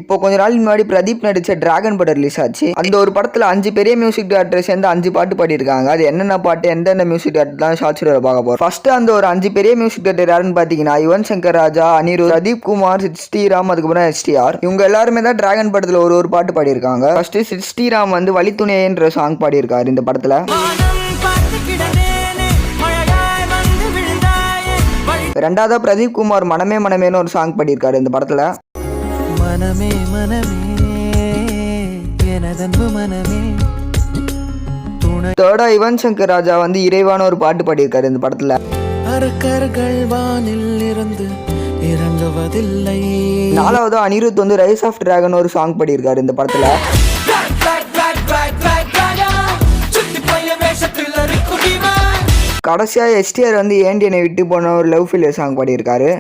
இப்போ கொஞ்ச நாள் முன்னாடி பிரதீப் நடிச்ச டிராகன் படம் ரிலீஸ் ஆச்சு. அந்த ஒரு படத்துல 5 பெரிய மியூசிக் டைரக்டர் சேர்ந்து 5 பாட்டு பாடியிருக்காங்க. அது என்னென்ன பாட்டு, எந்தெந்த மியூசிக் டைரக்டர் தான் ஷார்ட் வீடியோல பார்க்க போறோம். ஃபர்ஸ்ட் அந்த ஒரு 5 பெரிய மியூசிக் டைரக்டர் யாருன்னு பாத்தீங்கன்னா யுவன் சங்கர் ராஜா, அனிருத், பிரதீப் குமார், சித் ஸ்ரீராம், அதுக்கப்புறம் STR. இவங்க எல்லாருமே தான் டிராகன் படத்துல ஒரு பாட்டு பாடியிருக்காங்க. ஃபர்ஸ்ட் சித் ஸ்ரீராம் வந்து வழித்துணைன்ற சாங் பாடியிருக்காரு இந்த படத்துல. ரெண்டாவதா பிரதீப் குமார் மனமே மனமேன்னு ஒரு சாங் பாடியிருக்காரு இந்த படத்துல. மனமே மனமே எனதன்பு மனமே. தேர்டா யுவன் சங்கர் ராஜா வந்து இறைவான ஒரு பாட்டு பாடியிருக்காரு இந்த படத்துல. அரக்கர்கள் வானில் இருந்து இறங்குவதில்லை. நாலாவதா அனிருத் வந்து ரைஸ் ஆஃப் டிராகன் ஒரு சாங் பாடியிருக்காரு இந்த படத்துல. கடைசியா STR வந்து ஏண்டி என்னை விட்டு போன ஒரு லவ் ஃபெயிலியர் சாங் பாடியிருக்காரு.